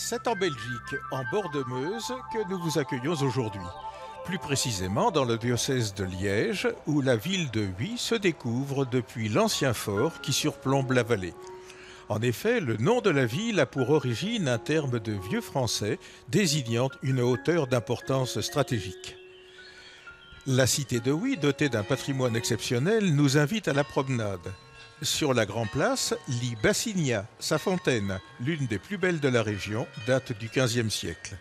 C'est en Belgique, en bord de Meuse, que nous vous accueillons aujourd'hui. Plus précisément dans le diocèse de Liège, où la ville de Huy se découvre depuis l'ancien fort qui surplombe la vallée. En effet, le nom de la ville a pour origine un terme de vieux français désignant une hauteur d'importance stratégique. La cité de Huy, dotée d'un patrimoine exceptionnel, nous invite à la promenade. Sur la Grand Place, lit Bassigna, sa fontaine, l'une des plus belles de la région, date du XVe siècle.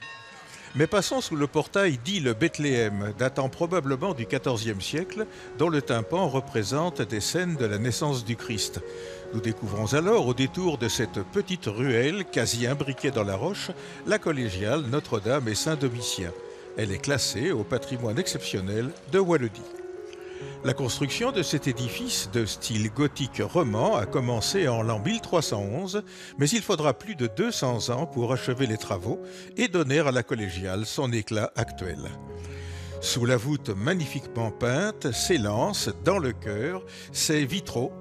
Mais passons sous le portail dit le Bethléem, datant probablement du XIVe siècle, dont le tympan représente des scènes de la naissance du Christ. Nous découvrons alors, au détour de cette petite ruelle, quasi imbriquée dans la roche, la collégiale Notre-Dame et Saint-Domitien. Elle est classée au patrimoine exceptionnel de Wallonie. La construction de cet édifice de style gothique roman a commencé en l'an 1311, mais il faudra plus de 200 ans pour achever les travaux et donner à la collégiale son éclat actuel. Sous la voûte magnifiquement peinte s'élancent, dans le chœur, ces vitraux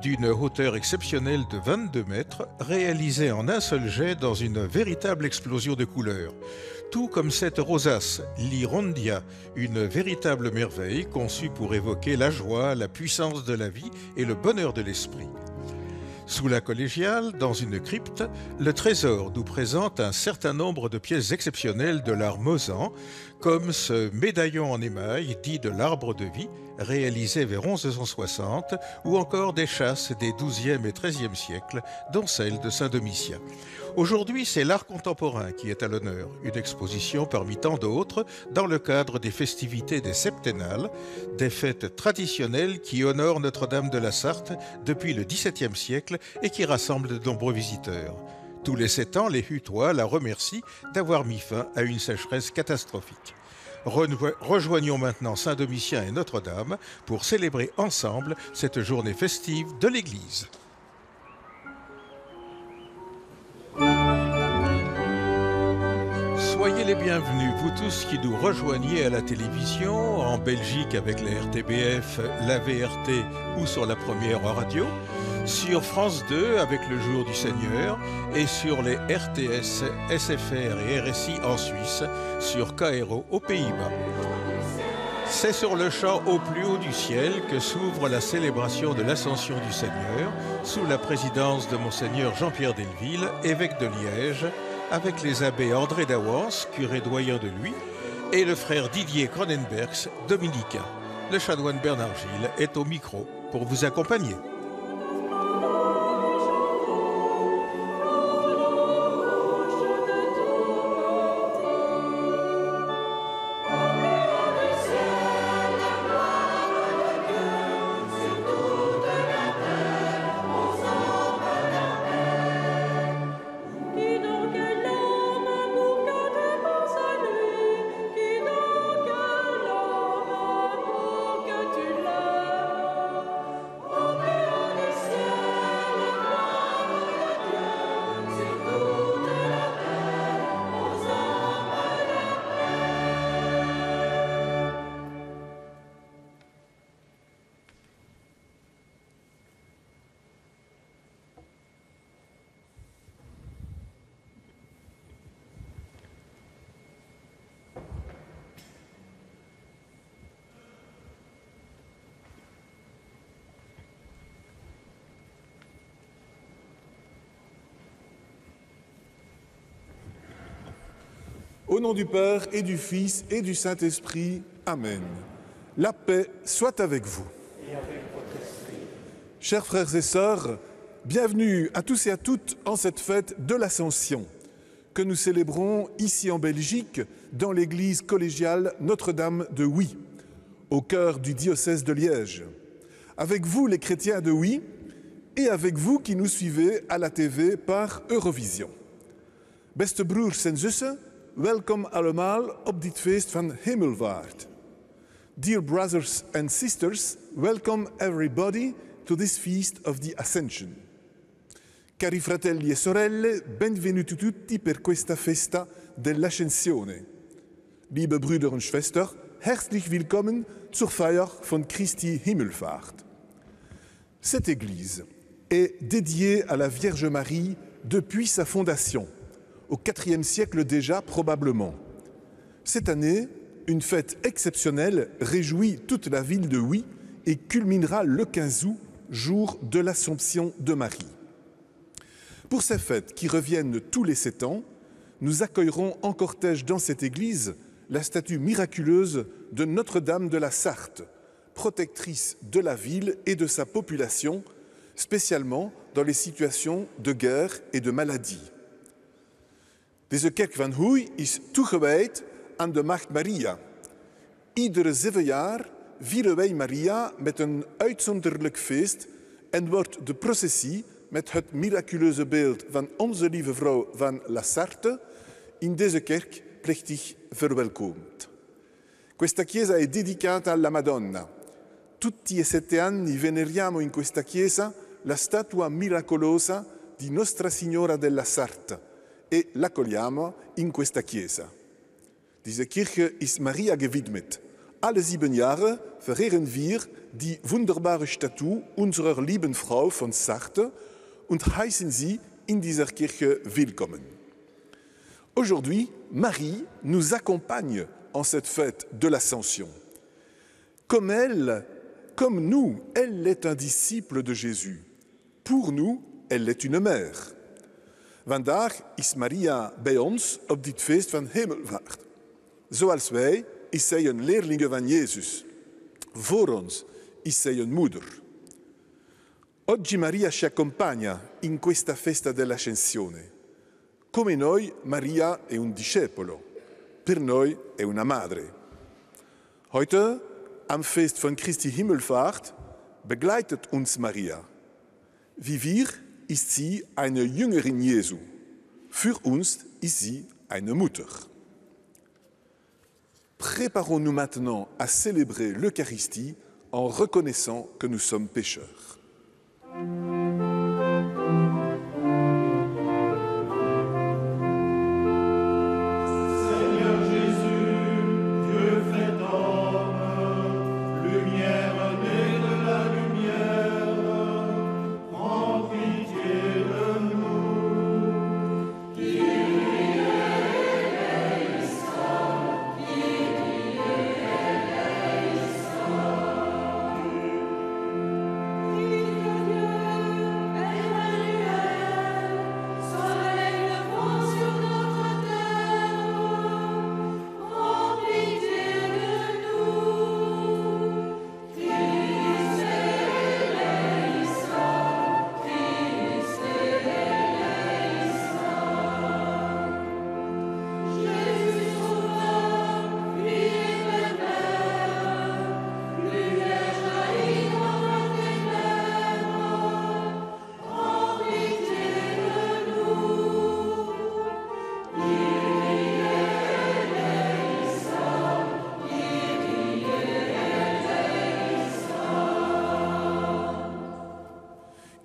d'une hauteur exceptionnelle de 22 mètres, réalisés en un seul jet dans une véritable explosion de couleurs. Tout comme cette rosace, l'irondia, une véritable merveille conçue pour évoquer la joie, la puissance de la vie et le bonheur de l'esprit. Sous la collégiale, dans une crypte, le trésor nous présente un certain nombre de pièces exceptionnelles de l'art mosan, comme ce médaillon en émail dit de l'arbre de vie, réalisé vers 1160, ou encore des chasses des XIIe et XIIIe siècles, dont celle de Saint-Domitien. Aujourd'hui, c'est l'art contemporain qui est à l'honneur, une exposition parmi tant d'autres dans le cadre des festivités des septennales, des fêtes traditionnelles qui honorent Notre-Dame de la Sarthe depuis le XVIIe siècle et qui rassemblent de nombreux visiteurs. Tous les 7 ans, les Hutois la remercient d'avoir mis fin à une sécheresse catastrophique. Rejoignons maintenant Saint-Domitien et Notre-Dame pour célébrer ensemble cette journée festive de l'Église. Soyez les bienvenus, vous tous qui nous rejoignez à la télévision, en Belgique avec la RTBF, la VRT ou sur la première radio, sur France 2 avec le Jour du Seigneur et sur les RTS, SFR et RSI en Suisse, sur KRO aux Pays-Bas. C'est sur le champ au plus haut du ciel que s'ouvre la célébration de l'Ascension du Seigneur sous la présidence de Monseigneur Jean-Pierre Delville, évêque de Liège, avec les abbés André Dawans, curé doyen de Huy, et le frère Didier Cronenbergs, dominicain. Le chanoine Bernard Gilles est au micro pour vous accompagner. Au nom du Père et du Fils et du Saint-Esprit, Amen. La paix soit avec vous. Et avec votre esprit. Chers frères et sœurs, bienvenue à tous et à toutes en cette fête de l'Ascension que nous célébrons ici en Belgique dans l'église collégiale Notre-Dame de Huy, au cœur du diocèse de Liège. Avec vous les chrétiens de Huy et avec vous qui nous suivez à la TV par Eurovision. Beste broers en zussen, welkom allemaal op dit feest van Hemelvaart. Dear brothers and sisters, welcome everybody to this feast of the Ascension. Cari fratelli e sorelle, benvenuti tutti per questa festa dell'Ascensione. Liebe Brüder und Schwestern, herzlich willkommen zur Feier von Christi Himmelfahrt. Cette église est dédiée à la Vierge Marie depuis sa fondation, au IVe siècle déjà probablement. Cette année, une fête exceptionnelle réjouit toute la ville de Huy et culminera le 15 août, jour de l'Assomption de Marie. Pour ces fêtes qui reviennent tous les 7 ans, nous accueillerons en cortège dans cette église la statue miraculeuse de Notre-Dame de la Sarthe, protectrice de la ville et de sa population, spécialement dans les situations de guerre et de maladie. Deze kerk van Huy is toegewijd aan de Maagd Maria. Iedere 7 jaar vieren wij Maria met een uitzonderlijk feest en wordt de processie met het miraculeuze beeld van onze lieve vrouw van La Sarthe in deze kerk plechtig verwelkomd. Questa chiesa è dedicata alla Madonna. Tutti e 7 anni veneriamo in questa chiesa la statua miracolosa di Nostra Signora della Sarthe e l'accogliamo in questa chiesa. Diese Kirche ist Maria gewidmet. Alle 7 Jahre verehren wir die wunderbare Statue unserer lieben Frau von Sarthe und heißen sie in dieser Kirche willkommen. Aujourd'hui, Marie nous accompagne en cette fête de l'Ascension. Comme elle, comme nous, elle est un disciple de Jésus. Pour nous, elle est une mère. Vandaag is Maria bij ons op dit feest van Hemelvaart. Zoals wij is zij een leerlinge van Jezus. Voor ons is zij een moeder. Oggi Maria ci accompagna in questa festa dell'Ascensione. Come noi, Maria è un discepolo. Per noi è una madre. Heute, am Fest von Christi Himmelfahrt, begleitet uns Maria. Wie wir ist sie eine Jüngerin Jesu. Für uns ist sie eine Mutter. Préparons-nous maintenant à célébrer l'Eucharistie en reconnaissant que nous sommes pécheurs.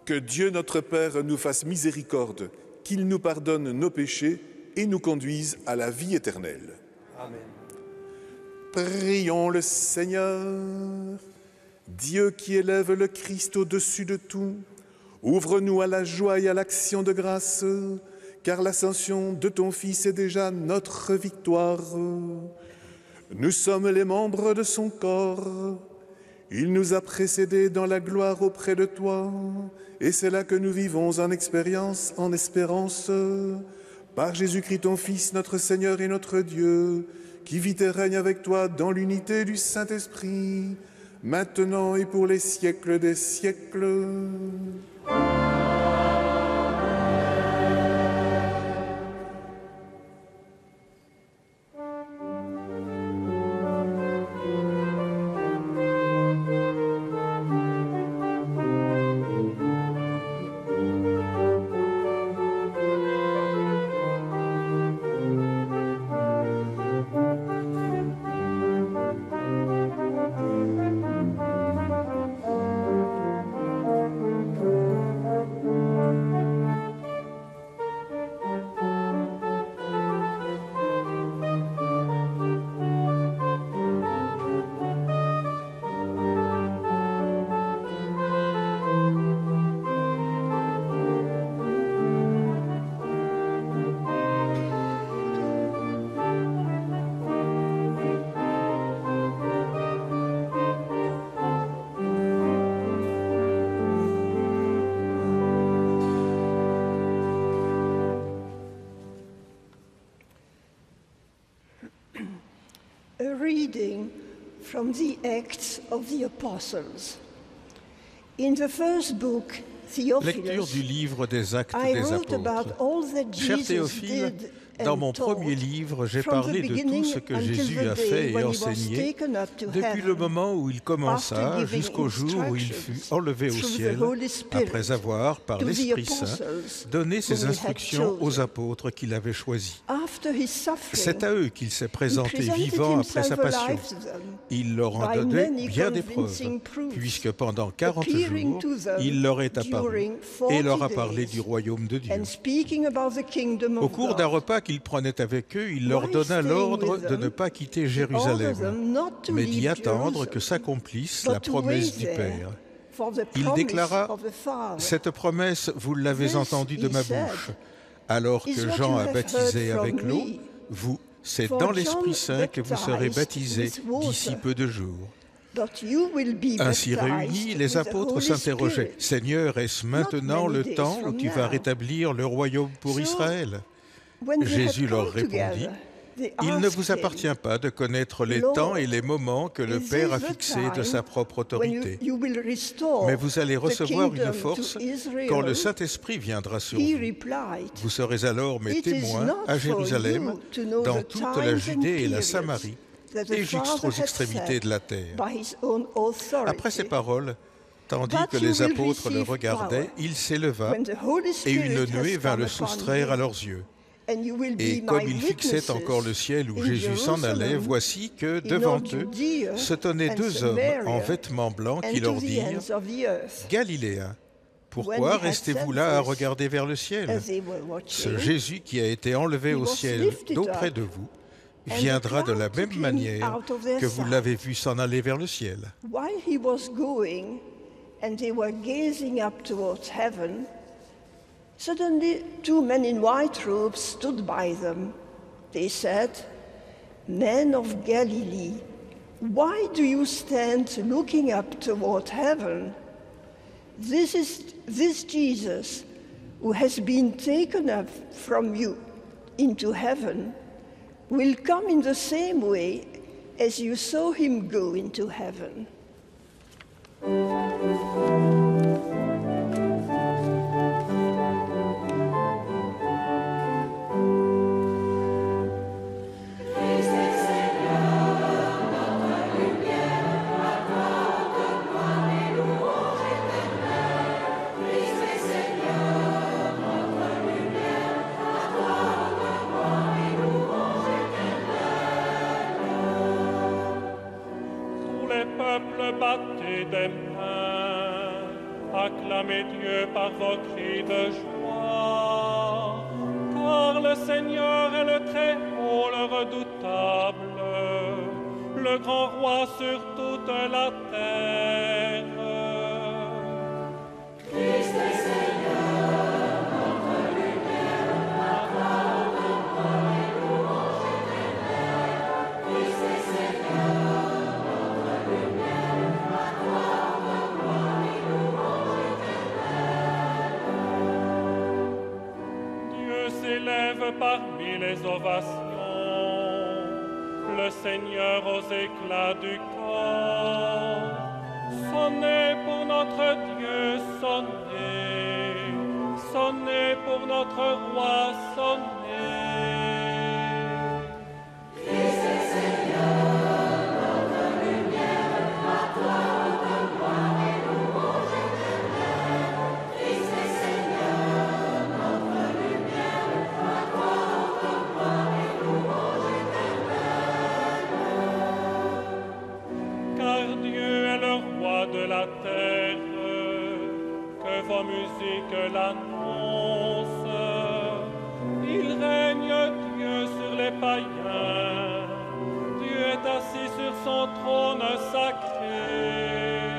Que Dieu notre Père nous fasse miséricorde, qu'il nous pardonne nos péchés et nous conduise à la vie éternelle. Amen. Prions le Seigneur. Dieu qui élève le Christ au-dessus de tout, ouvre-nous à la joie et à l'action de grâce, car l'ascension de ton Fils est déjà notre victoire. Nous sommes les membres de son corps. Il nous a précédés dans la gloire auprès de toi, et c'est là que nous vivons en expérience, en espérance, par Jésus-Christ ton Fils, notre Seigneur et notre Dieu, qui vit et règne avec toi dans l'unité du Saint-Esprit, maintenant et pour les siècles des siècles. reading from the Acts of the Apostles. In the first book, Lecture Theophilus, du livre des Actes I des wrote about Apôtres. all that Cher Jesus Théophile, did dans and mon premier taught livre, j'ai from the parlé de tout beginning ce que until Jésus the a day fait et when he was enseigné taken up to depuis le heaven, moment où il commença after giving jusqu'au jour où il fut instructions enlevé au through the ciel, Holy Spirit après avoir, par to the l'Esprit Saint, apostles donné ses whom he had instructions aux chosen. apôtres qu'il avait choisis. After his suffering, C'est à eux qu'il s'est he présenté presented vivant après sa himself passion. alive to them, Il leur en by donnait many bien des preuves, convincing proofs, puisque pendant 40 appearing jours, to them il leur est apparu during et leur a 40 parlé days, du royaume de Dieu. and speaking about the kingdom Au of cours d'un God. repas qu'il prenait avec eux, il leur While donna staying l'ordre with de them, ne pas quitter he Jérusalem, ordered them not to mais leave d'y attendre Jerusalem, que s'accomplisse but la to promesse wait du there Père. for the Il promise déclara, of the Father. cette promesse, vous l'avez This, entendue de he ma said, bouche. Alors is que what Jean you a have baptisé heard avec from l'eau, me. vous, c'est For dans l'Esprit John Saint que vous serez baptized baptisés with water, d'ici peu de jours. But you will be Ainsi baptized réunis, with les the apôtres Holy s'interrogeaient, Spirit. Seigneur, est-ce maintenant many le days temps où from tu vas now. rétablir le royaume pour So, Israël? When they Jésus had leur come répondit, together, they Il ne asked vous appartient him, pas de connaître les Lord, temps et les moments que le is Père a this the fixés de time sa propre when autorité. you will restore Mais vous allez the recevoir kingdom une force to Israel? quand le Saint-Esprit viendra sur He vous. replied, Vous serez alors mes It is témoins not à for Jérusalem, you to know dans the toute la times and Judée et la periods Samarie, that the et Father jusqu'aux had extrémités set de la terre. by his own authority. Après ces paroles, tandis But que you les will apôtres le receive regardaient, power il s'éleva when the Holy et Spirit une has nuée vint come le upon soustraire à you, leurs yeux. and you will Et be comme my ils fixaient witnesses encore le ciel où in Jésus s'en allait, Jerusalem, voici que, in devant all eux, Judea se tenaient and deux hommes Samaria, en vêtements blancs qui and leur to the dirent, ends of the earth. Galiléens, pourquoi When they had restez-vous said là à this, regarder vers le ciel? As they were Ce watching, Jésus qui a été enlevé he au was ciel lifted d'auprès up, de vous and viendra the de la cloud même took him manière out of their que vous sight. l'avez vu s'en aller vers le ciel. While he was going, and they were gazing up towards heaven, suddenly 2 men in white robes stood by them. They said, Men of Galilee, why do you stand looking up toward heaven? This Jesus, who has been taken up from you into heaven, will come in the same way as you saw him go into heaven. Tous les peuples battez des mains, acclamez Dieu par vos cris de joie, car le Seigneur est le Très-Haut, le redoutable, le grand roi sur toute la terre. Dieu s'élève parmi les ovations, le Seigneur aux éclats du corps. Sonnez pour notre Dieu, sonnez, sonnez pour notre roi, sonnez. Car Dieu est le roi de la terre, que vos musiques l'annoncent. Il règne Dieu sur les païens, Dieu est assis sur son trône sacré.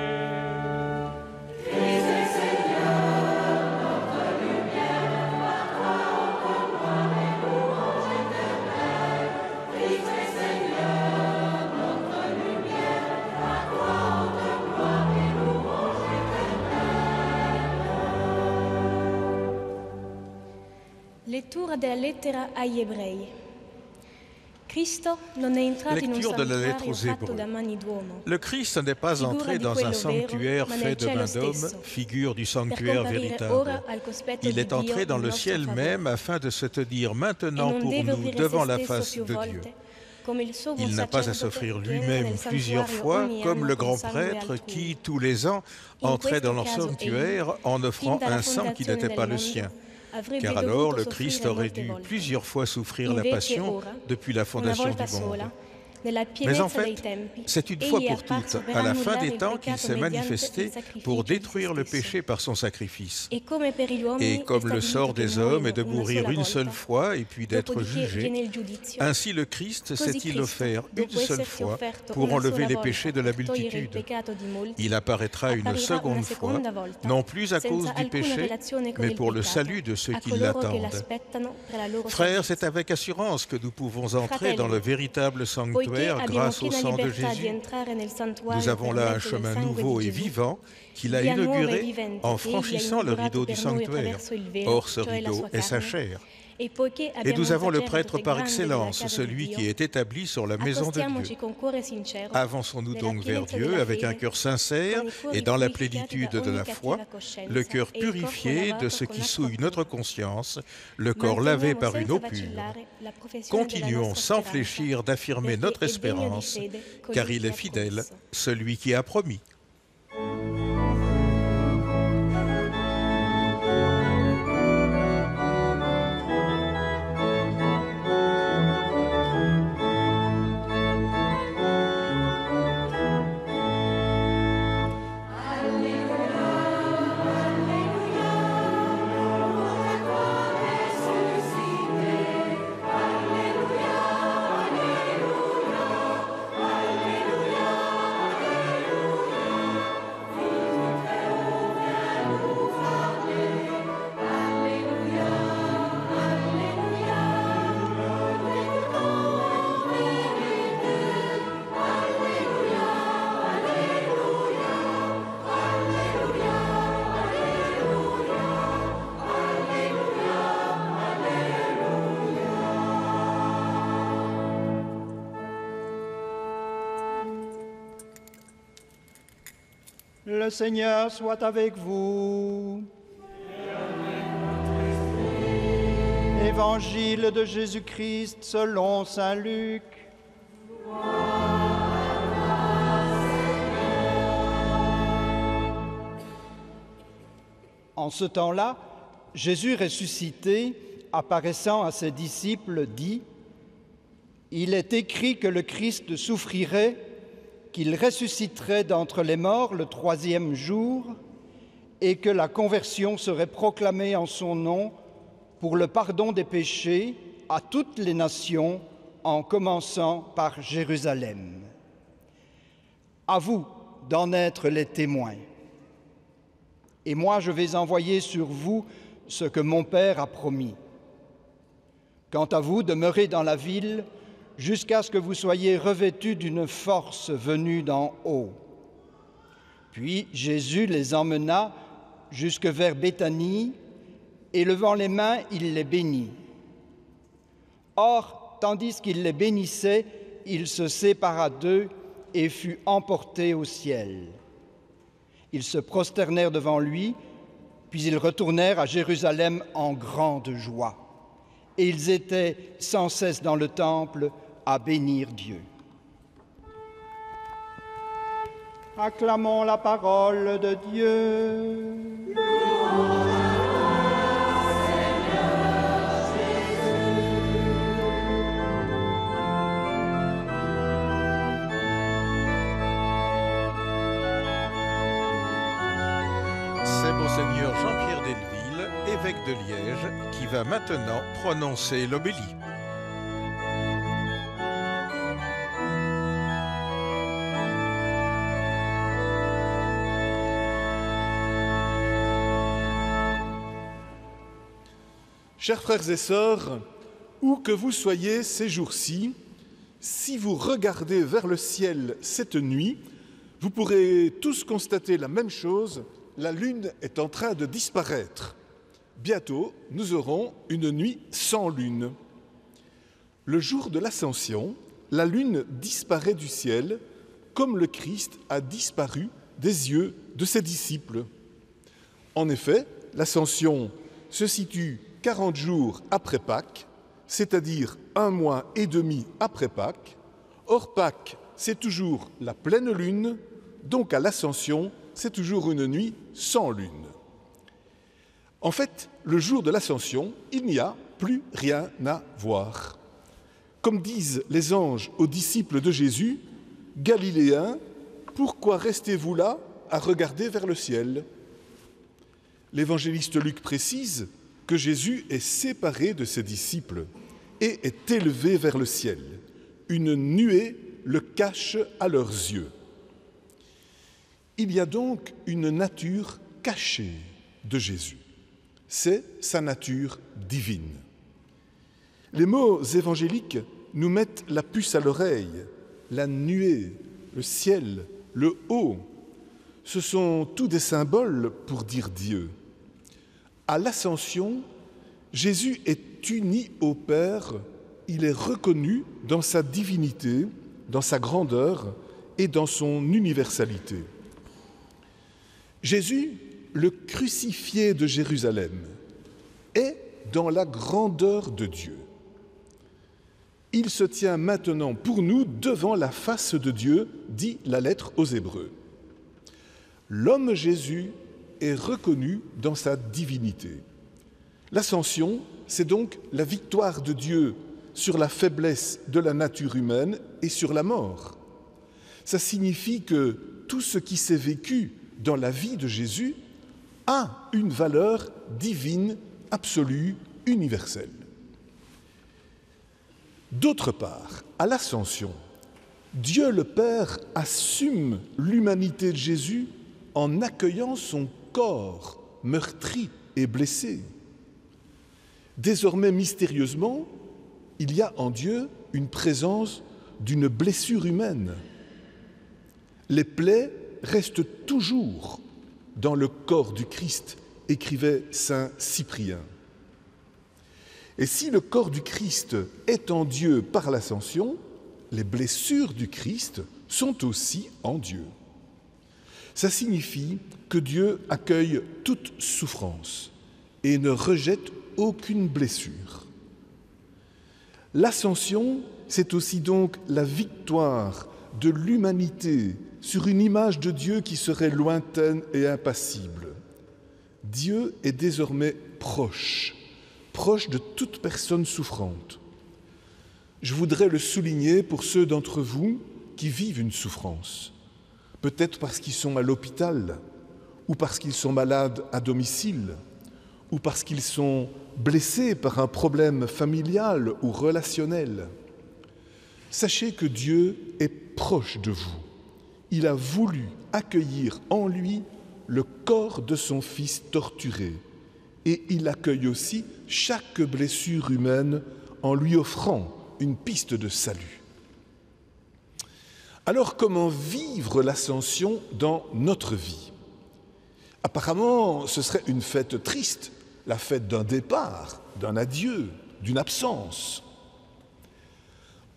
Lettura della lettera agli Ebrei. Lecture de la lettre aux Hébreux. Le Christ n'est pas entré dans un sanctuaire fait de main d'homme, figure du sanctuaire véritable. Il est entré dans le ciel même afin de se tenir maintenant pour nous devant la face de Dieu. Il n'a pas à s'offrir lui-même plusieurs fois, comme le grand prêtre qui, tous les ans, entrait dans leur sanctuaire en offrant un sang qui n'était pas le sien. Car alors le Christ aurait dû plusieurs fois souffrir la passion depuis la fondation du monde. Mais en fait, c'est une fois pour toutes, à la fin des temps, qu'il s'est manifesté pour détruire le péché par son sacrifice. Et comme le sort des hommes est de mourir une seule fois et puis d'être jugé, ainsi le Christ s'est-il offert une seule fois pour enlever les péchés de la multitude. Il apparaîtra une seconde fois, non plus à cause du péché, mais pour le salut de ceux qui l'attendent. Frères, c'est avec assurance que nous pouvons entrer dans le véritable sanctuaire grâce au sang de Jésus. Nous avons là un chemin nouveau et vivant qu'il a inauguré en franchissant le rideau du sanctuaire. Or, ce rideau est sa chair. Et nous avons le prêtre par excellence, celui qui est établi sur la maison de Dieu. Avançons-nous donc vers Dieu avec un cœur sincère et dans la plénitude de la foi, le cœur purifié de ce qui souille notre conscience, le corps lavé par une eau pure. Continuons sans fléchir d'affirmer notre espérance, car il est fidèle, celui qui a promis. Le Seigneur soit avec vous. Évangile de Jésus-Christ selon saint Luc. En ce temps-là, Jésus ressuscité, apparaissant à ses disciples, dit : « Il est écrit que le Christ souffrirait, qu'il ressusciterait d'entre les morts le troisième jour et que la conversion serait proclamée en son nom pour le pardon des péchés à toutes les nations, en commençant par Jérusalem. À vous d'en être les témoins. Et moi, je vais envoyer sur vous ce que mon Père a promis. Quant à vous, demeurez dans la ville jusqu'à ce que vous soyez revêtus d'une force venue d'en haut. » Puis Jésus les emmena jusque vers Béthanie, et levant les mains, il les bénit. Or, tandis qu'il les bénissait, il se sépara d'eux et fut emporté au ciel. Ils se prosternèrent devant lui, puis ils retournèrent à Jérusalem en grande joie. Et ils étaient sans cesse dans le temple à bénir Dieu. Acclamons la parole de Dieu. C'est Monseigneur Jean-Pierre Delville, évêque de Liège, qui va maintenant prononcer l'homélie. Chers frères et sœurs, où que vous soyez ces jours-ci, si vous regardez vers le ciel cette nuit, vous pourrez tous constater la même chose, la lune est en train de disparaître. Bientôt, nous aurons une nuit sans lune. le jour de l'Ascension, la lune disparaît du ciel comme le Christ a disparu des yeux de ses disciples. En effet, l'Ascension se situe 40 jours après Pâques, c'est-à-dire 1 mois et demi après Pâques. Or, Pâques, c'est toujours la pleine lune, donc à l'Ascension, c'est toujours une nuit sans lune. En fait, le jour de l'Ascension, il n'y a plus rien à voir. Comme disent les anges aux disciples de Jésus, « Galiléens, pourquoi restez-vous là à regarder vers le ciel ?» L'évangéliste Luc précise que Jésus est séparé de ses disciples et est élevé vers le ciel. Une nuée le cache à leurs yeux. Il y a donc une nature cachée de Jésus. C'est sa nature divine. Les mots évangéliques nous mettent la puce à l'oreille, la nuée, le ciel, le haut. Ce sont tous des symboles pour dire Dieu. À l'Ascension, Jésus est uni au Père, il est reconnu dans sa divinité, dans sa grandeur et dans son universalité. Jésus, le crucifié de Jérusalem, est dans la grandeur de Dieu. Il se tient maintenant pour nous devant la face de Dieu, dit la lettre aux Hébreux. L'homme Jésus est reconnu dans sa divinité. L'Ascension, c'est donc la victoire de Dieu sur la faiblesse de la nature humaine et sur la mort. Ça signifie que tout ce qui s'est vécu dans la vie de Jésus a une valeur divine, absolue, universelle. D'autre part, à l'Ascension, Dieu le Père assume l'humanité de Jésus en accueillant son corps meurtri et blessé. Désormais, mystérieusement, il y a en Dieu une présence d'une blessure humaine. Les plaies restent toujours dans le corps du Christ, écrivait saint Cyprien. Et si le corps du Christ est en Dieu par l'Ascension, les blessures du Christ sont aussi en Dieu. Ça signifie que Dieu accueille toute souffrance et ne rejette aucune blessure. L'Ascension, c'est aussi donc la victoire de l'humanité sur une image de Dieu qui serait lointaine et impassible. Dieu est désormais proche de toute personne souffrante. Je voudrais le souligner pour ceux d'entre vous qui vivent une souffrance, peut-être parce qu'ils sont à l'hôpital, ou parce qu'ils sont malades à domicile, ou parce qu'ils sont blessés par un problème familial ou relationnel. Sachez que Dieu est proche de vous. Il a voulu accueillir en lui le corps de son Fils torturé, et il accueille aussi chaque blessure humaine en lui offrant une piste de salut. Alors, comment vivre l'Ascension dans notre vie ? Apparemment, ce serait une fête triste, la fête d'un départ, d'un adieu, d'une absence.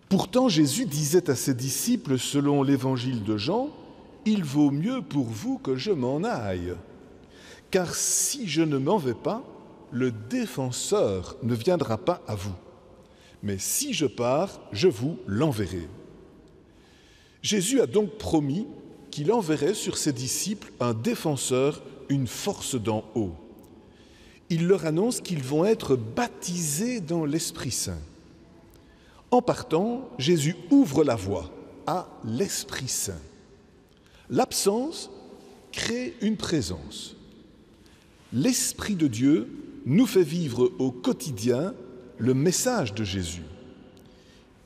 Pourtant, Jésus disait à ses disciples, selon l'évangile de Jean, « Il vaut mieux pour vous que je m'en aille, car si je ne m'en vais pas, le défenseur ne viendra pas à vous. Mais si je pars, je vous l'enverrai. » Jésus a donc promis qu'il enverrait sur ses disciples un défenseur, une force d'en haut. Il leur annonce qu'ils vont être baptisés dans l'Esprit Saint. En partant, Jésus ouvre la voie à l'Esprit Saint. L'absence crée une présence. L'Esprit de Dieu nous fait vivre au quotidien le message de Jésus.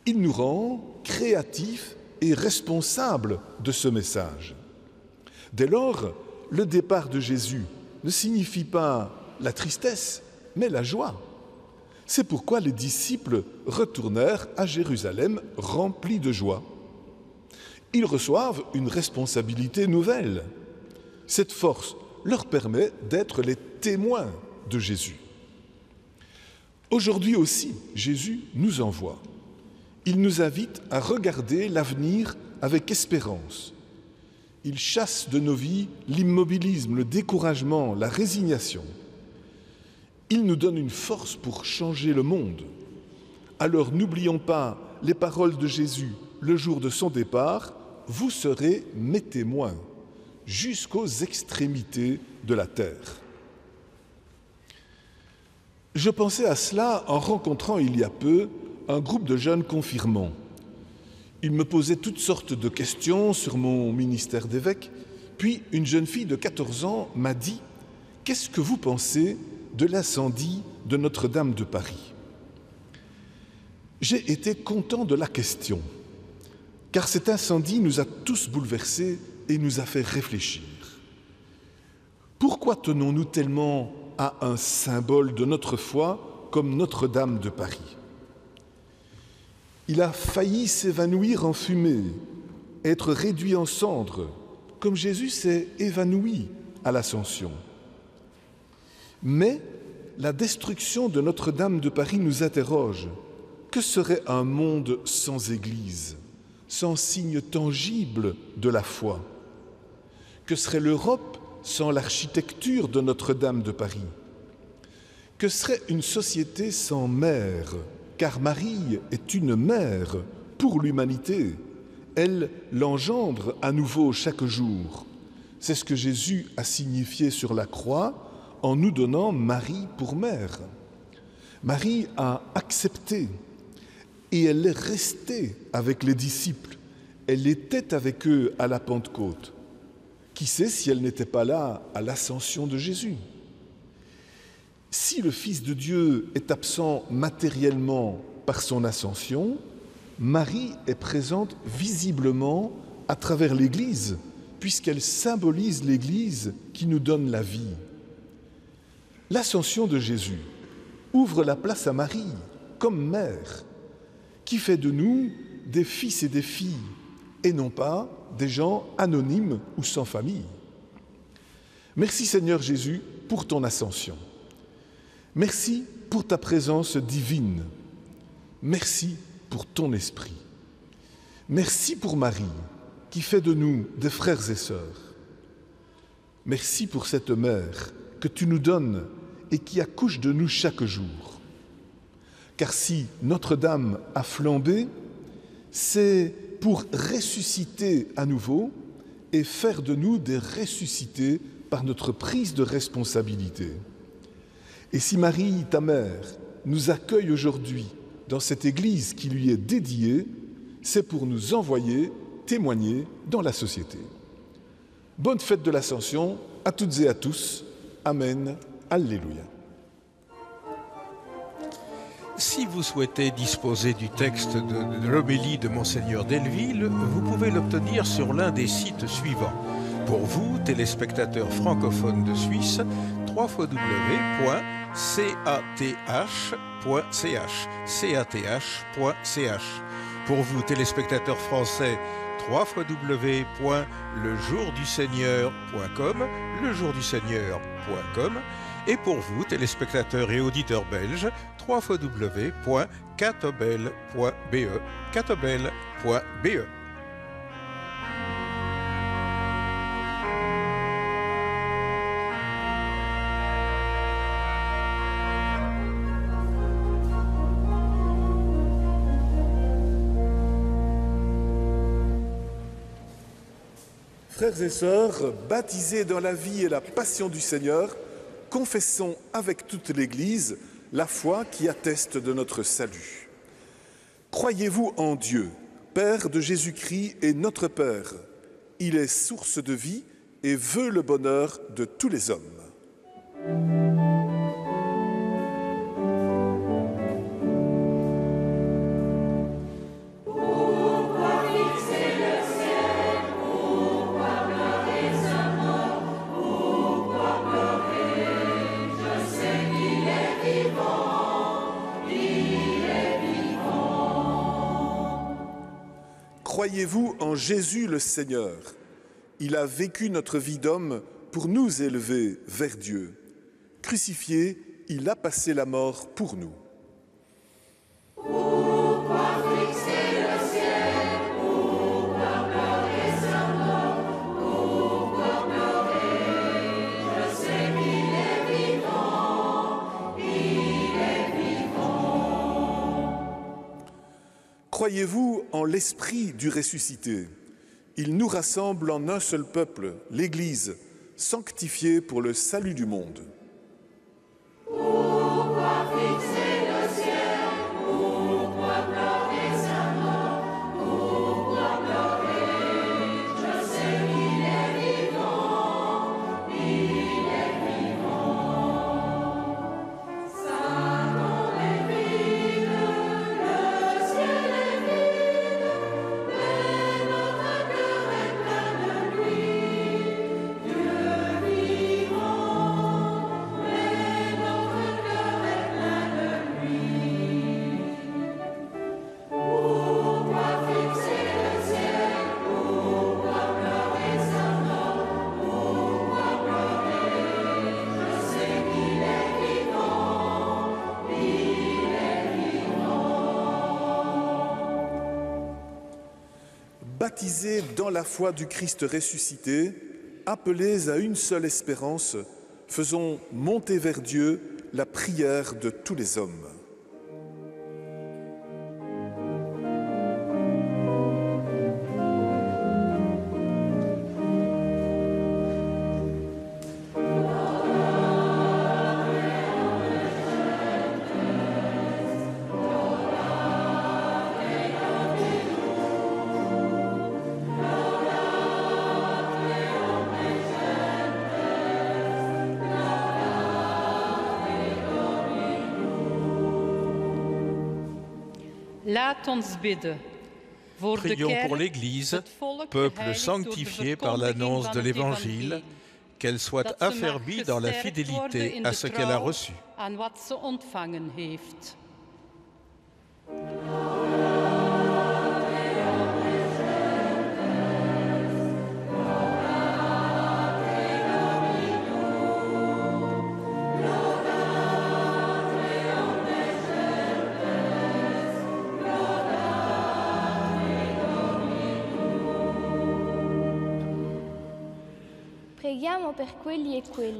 Il nous rend créatifs et responsables de ce message. Dès lors, le départ de Jésus ne signifie pas la tristesse, mais la joie. C'est pourquoi les disciples retournèrent à Jérusalem remplis de joie. Ils reçoivent une responsabilité nouvelle. Cette force leur permet d'être les témoins de Jésus. Aujourd'hui aussi, Jésus nous envoie. Il nous invite à regarder l'avenir avec espérance. Il chasse de nos vies l'immobilisme, le découragement, la résignation. Il nous donne une force pour changer le monde. Alors n'oublions pas les paroles de Jésus le jour de son départ, « Vous serez mes témoins jusqu'aux extrémités de la terre ». Je pensais à cela en rencontrant il y a peu un groupe de jeunes confirmants. Ils me posaient toutes sortes de questions sur mon ministère d'évêque, puis une jeune fille de 14 ans m'a dit « Qu'est-ce que vous pensez de l'incendie de Notre-Dame de Paris ?» J'ai été content de la question, car cet incendie nous a tous bouleversés et nous a fait réfléchir. Pourquoi tenons-nous tellement à un symbole de notre foi comme Notre-Dame de Paris? Il a failli s'évanouir en fumée, être réduit en cendres, comme Jésus s'est évanoui à l'Ascension. Mais la destruction de Notre-Dame de Paris nous interroge. Que serait un monde sans Église, sans signe tangible de la foi? Que serait l'Europe sans l'architecture de Notre-Dame de Paris? Que serait une société sans mère? Car Marie est une mère pour l'humanité. Elle l'engendre à nouveau chaque jour. C'est ce que Jésus a signifié sur la croix en nous donnant Marie pour mère. Marie a accepté et elle est restée avec les disciples. Elle était avec eux à la Pentecôte. Qui sait si elle n'était pas là à l'ascension de Jésus? Si le Fils de Dieu est absent matériellement par son ascension, Marie est présente visiblement à travers l'Église, puisqu'elle symbolise l'Église qui nous donne la vie. L'ascension de Jésus ouvre la place à Marie comme mère, qui fait de nous des fils et des filles, et non pas des gens anonymes ou sans famille. Merci Seigneur Jésus pour ton ascension. Merci pour ta présence divine. Merci pour ton esprit. Merci pour Marie, qui fait de nous des frères et sœurs. Merci pour cette mère que tu nous donnes et qui accouche de nous chaque jour. Car si Notre-Dame a flambé, c'est pour ressusciter à nouveau et faire de nous des ressuscités par notre prise de responsabilité. Et si Marie, ta mère, nous accueille aujourd'hui dans cette église qui lui est dédiée, c'est pour nous envoyer témoigner dans la société. Bonne fête de l'Ascension à toutes et à tous. Amen. Alléluia. Si vous souhaitez disposer du texte de l'homélie de Monseigneur Delville, vous pouvez l'obtenir sur l'un des sites suivants. Pour vous, téléspectateurs francophones de Suisse, www.cath.ch. Pour vous, téléspectateurs français, www.lejourduseigneur.com. Et pour vous, téléspectateurs et auditeurs belges, www.catobel.be. Frères et sœurs, baptisés dans la vie et la passion du Seigneur, confessons avec toute l'Église la foi qui atteste de notre salut. Croyez-vous en Dieu, Père de Jésus-Christ et notre Père? Il est source de vie et veut le bonheur de tous les hommes. Croyez-vous en Jésus le Seigneur? Il a vécu notre vie d'homme pour nous élever vers Dieu. Crucifié, il a passé la mort pour nous. Pourquoi fixer Croyez-vous en l'Esprit du ressuscité? Il nous rassemble en un seul peuple, l'Église, sanctifiée pour le salut du monde. Baptisés dans la foi du Christ ressuscité, appelés à une seule espérance, faisons monter vers Dieu la prière de tous les hommes. Prions pour l'Église, peuple sanctifié par l'annonce de l'Évangile, qu'elle soit affermie dans la fidélité à ce qu'elle a reçu.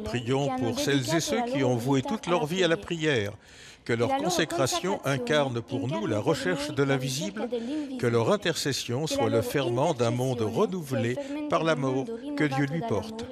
Prions pour celles et ceux qui ont voué toute leur vie à la prière, que leur consécration incarne pour nous la recherche de l'invisible, que leur intercession soit le ferment d'un monde renouvelé par l'amour que Dieu lui porte.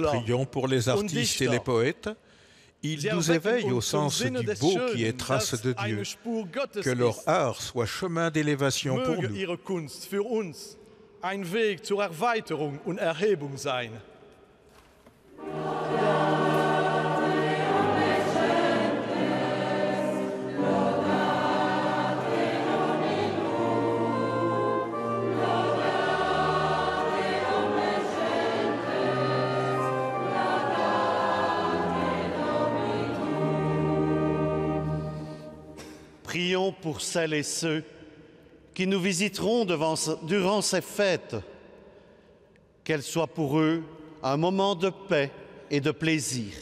Prions pour les artistes et les poètes. Ils nous éveillent au sens du beau qui est trace de Dieu. Que leur art soit chemin d'élévation pour nous. Prions pour celles et ceux qui nous visiteront durant ces fêtes, qu'elles soient pour eux un moment de paix et de plaisir.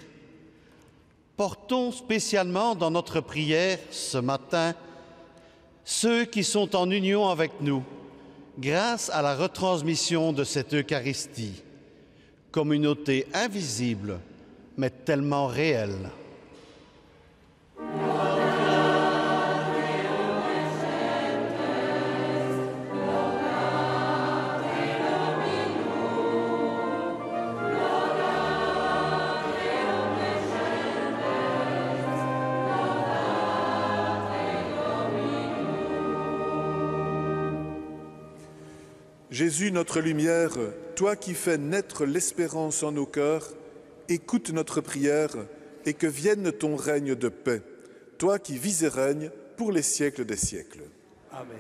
Portons spécialement dans notre prière ce matin ceux qui sont en union avec nous grâce à la retransmission de cette Eucharistie, communauté invisible mais tellement réelle. Jésus, notre lumière, toi qui fais naître l'espérance en nos cœurs, écoute notre prière et que vienne ton règne de paix, toi qui vis et règnes pour les siècles des siècles. Amen.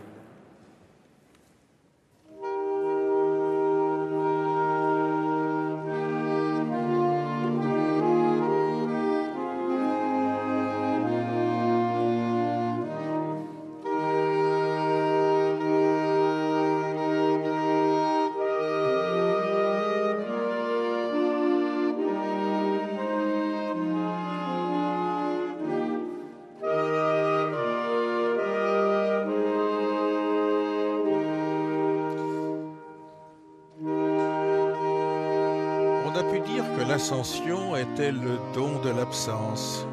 a pu dire que l'ascension était le don de l'absence.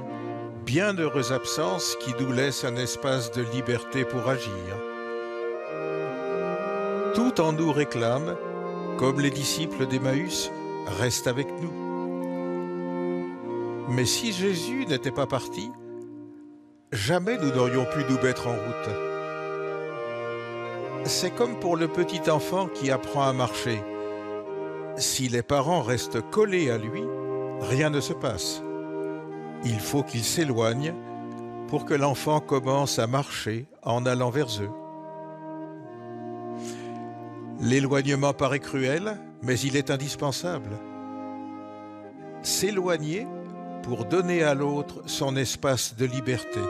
Bienheureuse absence qui nous laisse un espace de liberté pour agir. Tout en nous réclame, comme les disciples d'Emmaüs, reste avec nous. Mais si Jésus n'était pas parti, jamais nous n'aurions pu nous mettre en route. C'est comme pour le petit enfant qui apprend à marcher. Si les parents restent collés à lui, rien ne se passe. Il faut qu'il s'éloigne pour que l'enfant commence à marcher en allant vers eux. L'éloignement paraît cruel, mais il est indispensable. S'éloigner pour donner à l'autre son espace de liberté.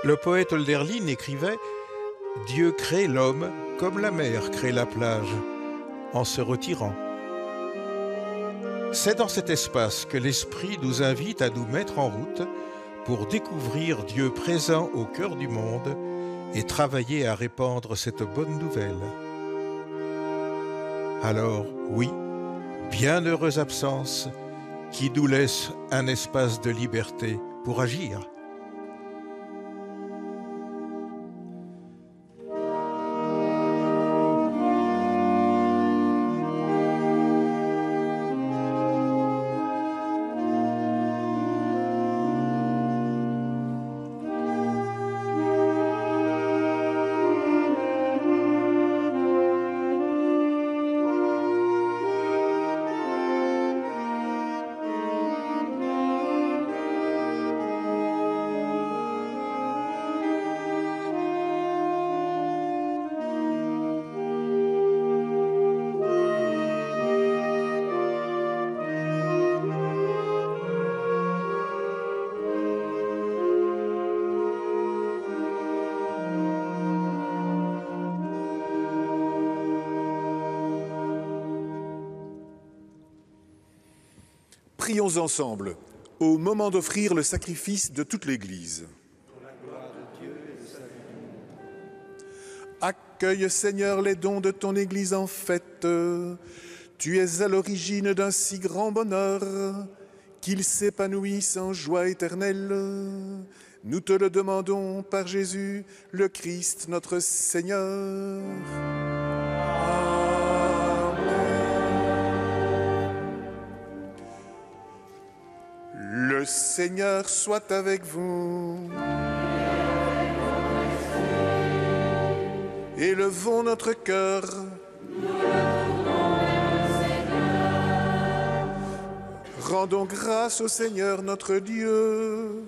Le poète Hölderlin écrivait « Dieu crée l'homme comme la mer crée la plage, en se retirant ». C'est dans cet espace que l'Esprit nous invite à nous mettre en route pour découvrir Dieu présent au cœur du monde et travailler à répandre cette bonne nouvelle. Alors, oui, bienheureuse absence qui nous laisse un espace de liberté pour agir. Prions ensemble, au moment d'offrir le sacrifice de toute l'Église. Accueille, Seigneur, les dons de ton Église en fête. Tu es à l'origine d'un si grand bonheur qu'il s'épanouisse en joie éternelle. Nous te le demandons par Jésus, le Christ, notre Seigneur. Le Seigneur soit avec vous. Élevons notre cœur. Rendons grâce au Seigneur notre Dieu.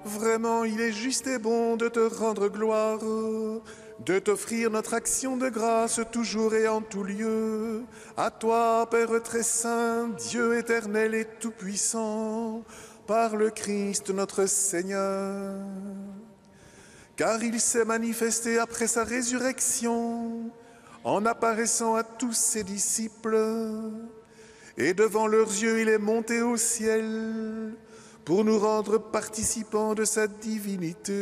Vraiment, il est juste et bon de te rendre gloire, de t'offrir notre action de grâce toujours et en tout lieu. À toi, Père très saint, Dieu éternel et tout-puissant, par le Christ notre Seigneur. Car il s'est manifesté après sa résurrection, en apparaissant à tous ses disciples, et devant leurs yeux il est monté au ciel, pour nous rendre participants de sa divinité.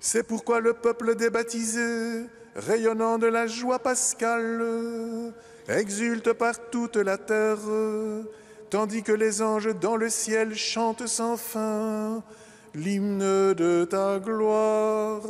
C'est pourquoi le peuple des baptisés, rayonnant de la joie pascale, exulte par toute la terre, tandis que les anges dans le ciel chantent sans fin l'hymne de ta gloire.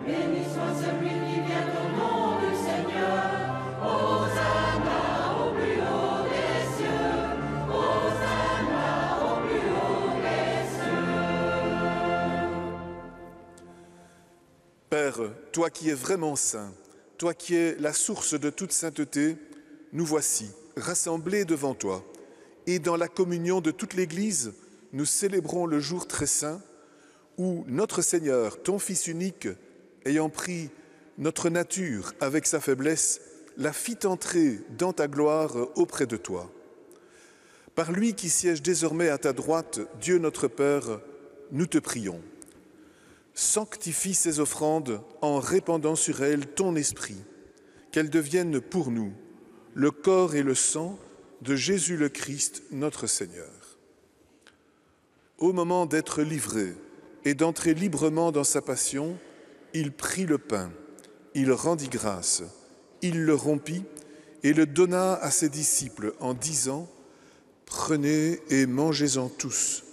Béni soit celui qui vient au nom de Père, toi qui es vraiment saint, toi qui es la source de toute sainteté, nous voici rassemblés devant toi. Et dans la communion de toute l'Église, nous célébrons le jour très saint où notre Seigneur, ton Fils unique, ayant pris notre nature avec sa faiblesse, la fit entrer dans ta gloire auprès de toi. Par lui qui siège désormais à ta droite, Dieu notre Père, nous te prions. Sanctifie ces offrandes en répandant sur elles ton esprit, qu'elles deviennent pour nous le corps et le sang de Jésus le Christ, notre Seigneur. Au moment d'être livré et d'entrer librement dans sa passion, il prit le pain, il rendit grâce, il le rompit et le donna à ses disciples en disant « Prenez et mangez-en tous,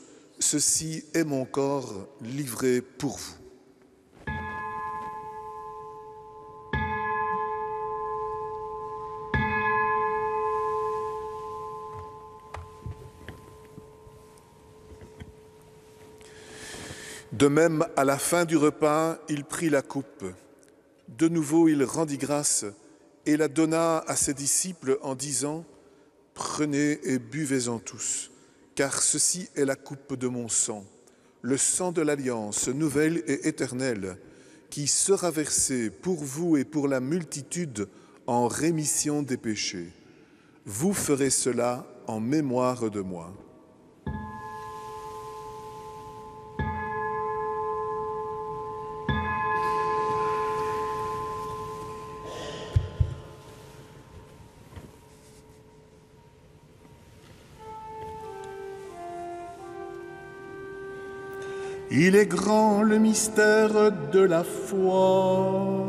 ceci est mon corps livré pour vous. » De même, à la fin du repas, il prit la coupe. De nouveau, il rendit grâce et la donna à ses disciples en disant « Prenez et buvez-en tous, car ceci est la coupe de mon sang, le sang de l'alliance nouvelle et éternelle, qui sera versé pour vous et pour la multitude en rémission des péchés. Vous ferez cela en mémoire de moi. » Il est grand le mystère de la foi.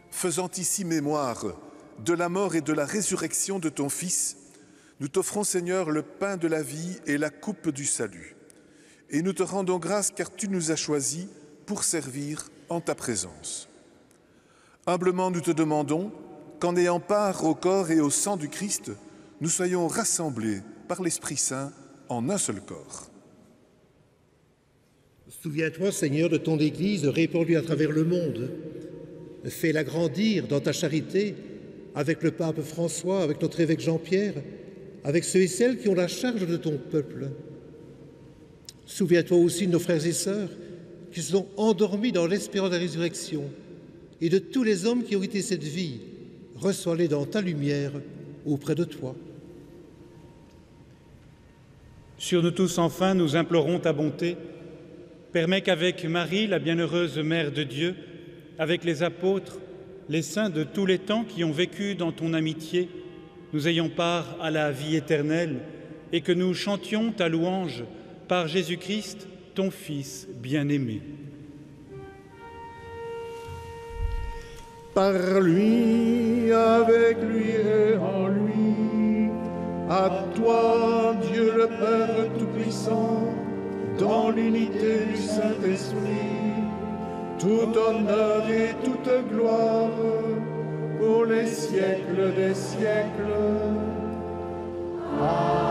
Faisant ici mémoire de la mort et de la résurrection de ton Fils, nous t'offrons, Seigneur, le pain de la vie et la coupe du salut. Et nous te rendons grâce car tu nous as choisis pour servir en ta présence. Humblement, nous te demandons qu'en ayant part au corps et au sang du Christ, nous soyons rassemblés par l'Esprit Saint en un seul corps. Souviens-toi, Seigneur, de ton Église répandue à travers le monde. Fais-la grandir dans ta charité avec le pape François, avec notre évêque Jean-Pierre, avec ceux et celles qui ont la charge de ton peuple. Souviens-toi aussi de nos frères et sœurs qui se sont endormis dans l'espérance de la résurrection et de tous les hommes qui ont quitté cette vie. Reçois-les dans ta lumière auprès de toi. Sur nous tous, enfin, nous implorons ta bonté. Permets qu'avec Marie, la bienheureuse Mère de Dieu, avec les apôtres, les saints de tous les temps qui ont vécu dans ton amitié, nous ayons part à la vie éternelle et que nous chantions ta louange par Jésus-Christ, ton Fils bien-aimé. Par lui, avec lui et en lui, à toi, Dieu le Père Tout-Puissant, dans l'unité du Saint-Esprit, tout honneur et toute gloire pour les siècles des siècles. Amen.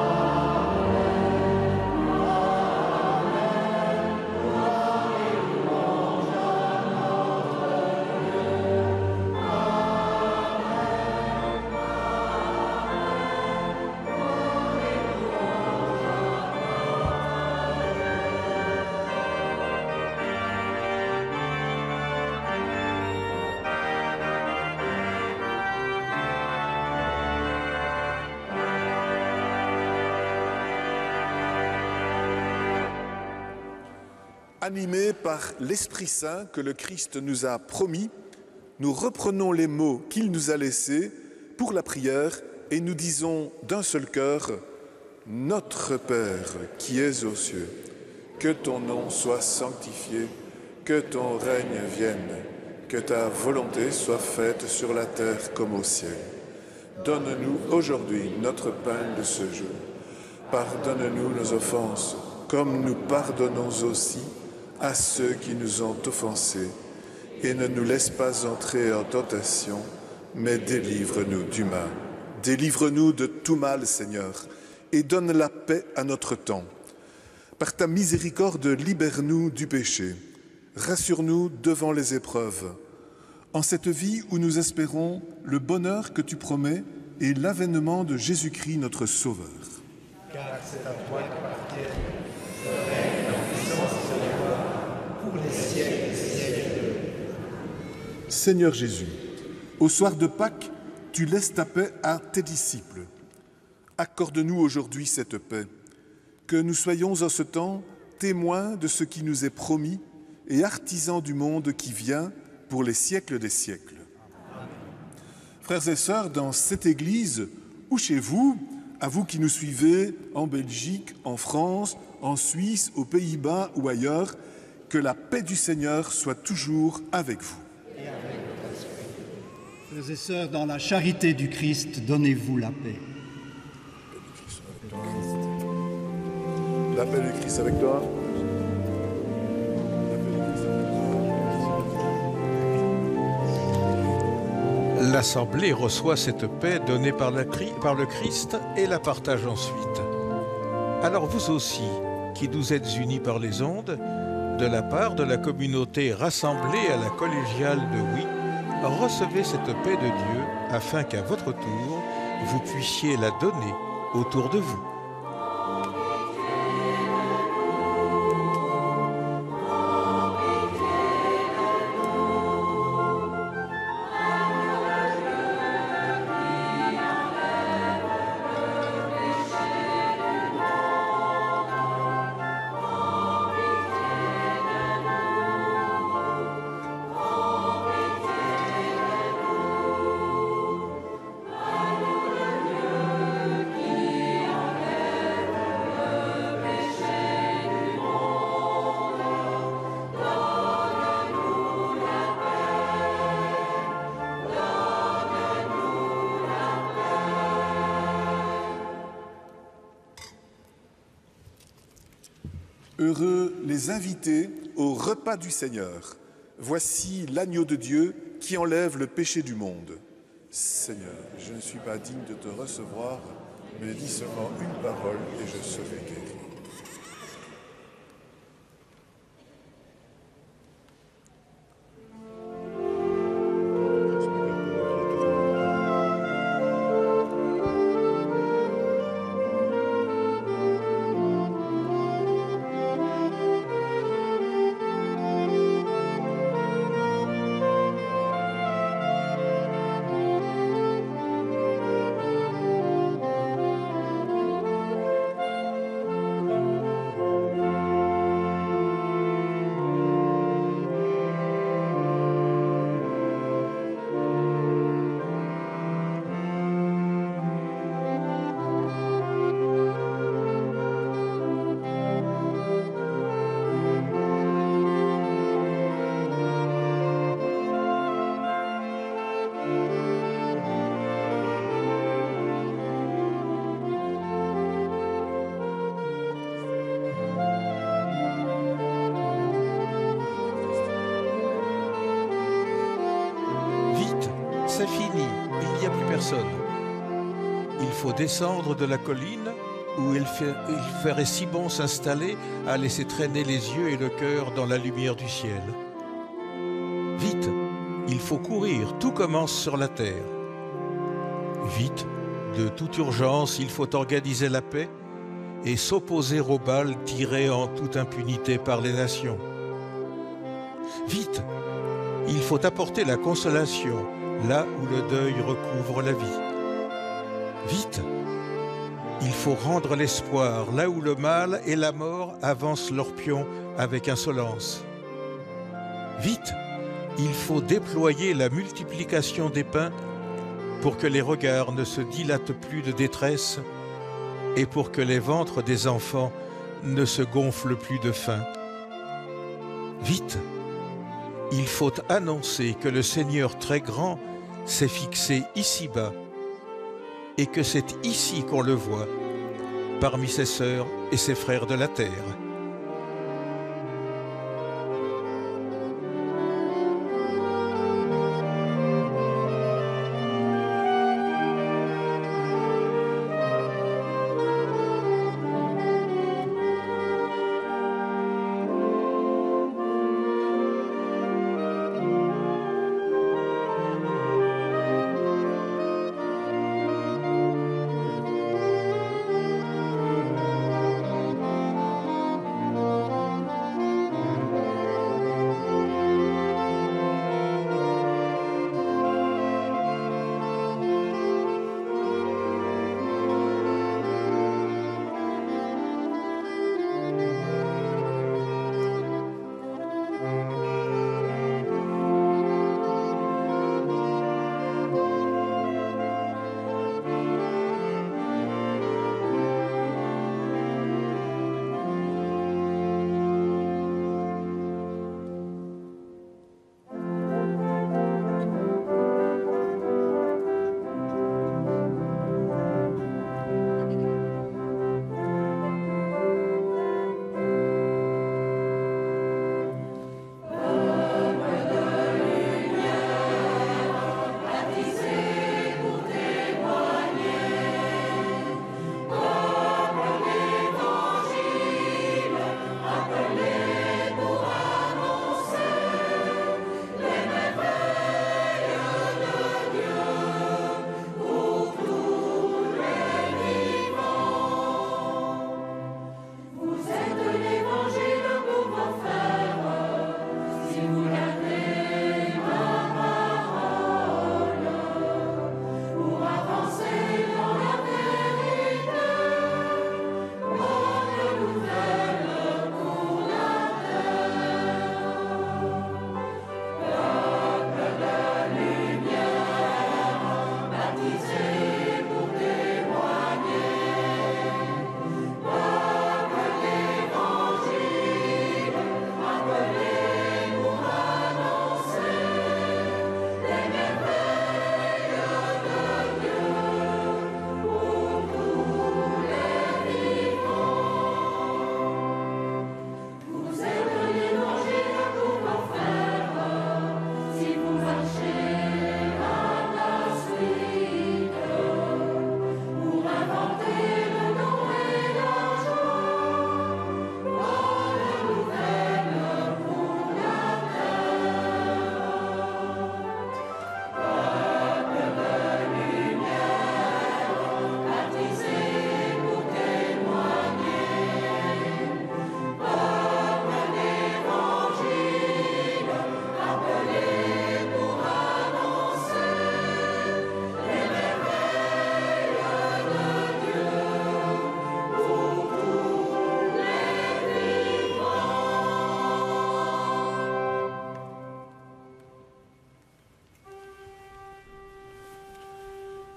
Animés par l'Esprit Saint que le Christ nous a promis, nous reprenons les mots qu'il nous a laissés pour la prière et nous disons d'un seul cœur Notre Père qui es aux cieux, que ton nom soit sanctifié, que ton règne vienne, que ta volonté soit faite sur la terre comme au ciel. Donne-nous aujourd'hui notre pain de ce jour. Pardonne-nous nos offenses, comme nous pardonnons aussi à ceux qui nous ont offensés. Et ne nous laisse pas entrer en tentation, mais délivre-nous du mal. Délivre-nous de tout mal, Seigneur, et donne la paix à notre temps. Par ta miséricorde, libère-nous du péché. Rassure-nous devant les épreuves. En cette vie où nous espérons le bonheur que tu promets et l'avènement de Jésus-Christ, notre Sauveur. Car c'est à toi qu'appartiennent le règne, la puissance et la gloire pour les siècles des siècles. Seigneur Jésus, au soir de Pâques, tu laisses ta paix à tes disciples. Accorde-nous aujourd'hui cette paix, que nous soyons en ce temps témoins de ce qui nous est promis et artisans du monde qui vient pour les siècles des siècles. Frères et sœurs, dans cette Église ou chez vous, à vous qui nous suivez en Belgique, en France, en Suisse, aux Pays-Bas ou ailleurs, que la paix du Seigneur soit toujours avec vous. Frères et sœurs, dans la charité du Christ, donnez-vous la paix. La paix du Christ avec toi. L'Assemblée reçoit cette paix donnée par le Christ et la partage ensuite. Alors vous aussi, qui nous êtes unis par les ondes, de la part de la communauté rassemblée à la collégiale de Oui, recevez cette paix de Dieu afin qu'à votre tour, vous puissiez la donner autour de vous. Heureux les invités au repas du Seigneur. Voici l'agneau de Dieu qui enlève le péché du monde. Seigneur, je ne suis pas digne de te recevoir, mais dis seulement une parole et je serai guéri. C'est fini, il n'y a plus personne. Il faut descendre de la colline où il ferait si bon s'installer à laisser traîner les yeux et le cœur dans la lumière du ciel. Vite, il faut courir, tout commence sur la terre. Vite, de toute urgence, il faut organiser la paix et s'opposer aux balles tirées en toute impunité par les nations. Vite, il faut apporter la consolation là où le deuil recouvre la vie. Vite, il faut rendre l'espoir là où le mal et la mort avancent leurs pions avec insolence. Vite, il faut déployer la multiplication des pains pour que les regards ne se dilatent plus de détresse et pour que les ventres des enfants ne se gonflent plus de faim. Vite, il faut annoncer que le Seigneur très grand s'est fixé ici-bas et que c'est ici qu'on le voit, parmi ses sœurs et ses frères de la terre.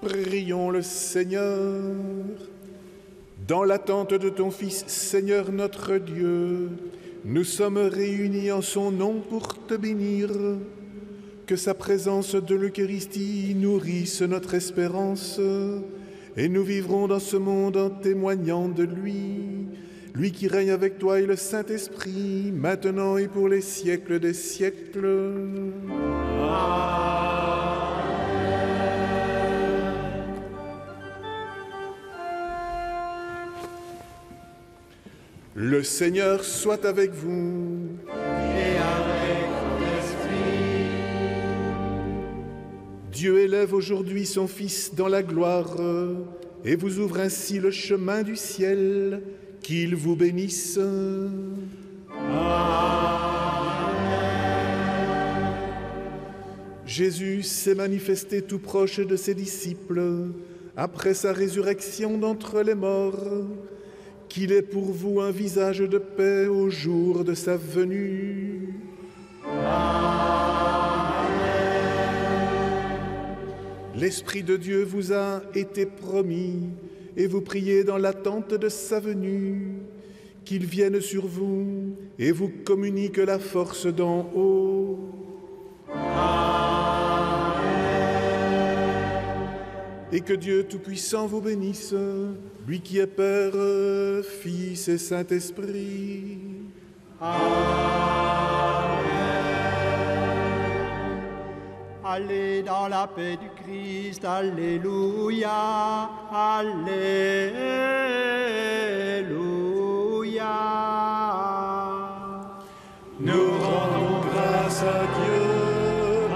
Prions le Seigneur. Dans l'attente de ton Fils, Seigneur notre Dieu, nous sommes réunis en son nom pour te bénir. Que sa présence de l'Eucharistie nourrisse notre espérance et nous vivrons dans ce monde en témoignant de lui, lui qui règne avec toi et le Saint-Esprit, maintenant et pour les siècles des siècles. Le Seigneur soit avec vous. Et avec ton esprit. Dieu élève aujourd'hui son Fils dans la gloire et vous ouvre ainsi le chemin du ciel. Qu'il vous bénisse. Amen. Jésus s'est manifesté tout proche de ses disciples après sa résurrection d'entre les morts. Qu'il est pour vous un visage de paix au jour de sa venue. Amen. L'Esprit de Dieu vous a été promis et vous priez dans l'attente de sa venue, qu'il vienne sur vous et vous communique la force d'en haut. Et que Dieu Tout-Puissant vous bénisse, lui qui est Père, Fils et Saint-Esprit. Allez dans la paix du Christ, Alléluia, Alléluia. Nous rendons grâce à Dieu,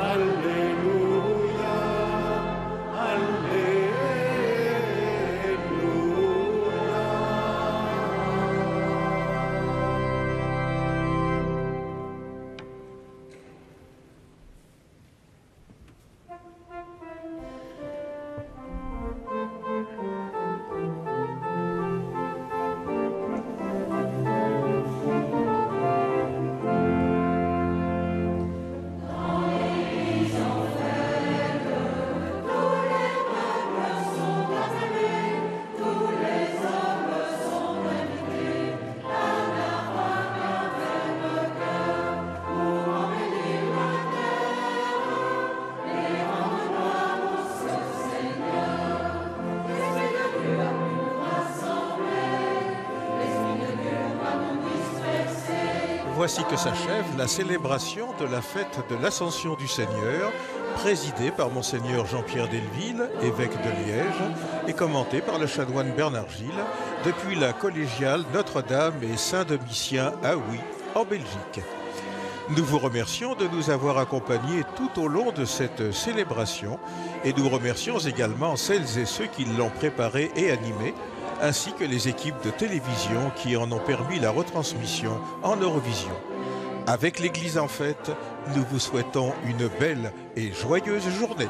Alléluia, Alléluia. Voici que s'achève la célébration de la fête de l'Ascension du Seigneur, présidée par Monseigneur Jean-Pierre Delville, évêque de Liège, et commentée par le chanoine Bernard Gilles, depuis la collégiale Notre-Dame et Saint-Domitien à Huy, en Belgique. Nous vous remercions de nous avoir accompagnés tout au long de cette célébration et nous remercions également celles et ceux qui l'ont préparée et animée, ainsi que les équipes de télévision qui en ont permis la retransmission en Eurovision. Avec l'Église en fête, nous vous souhaitons une belle et joyeuse journée.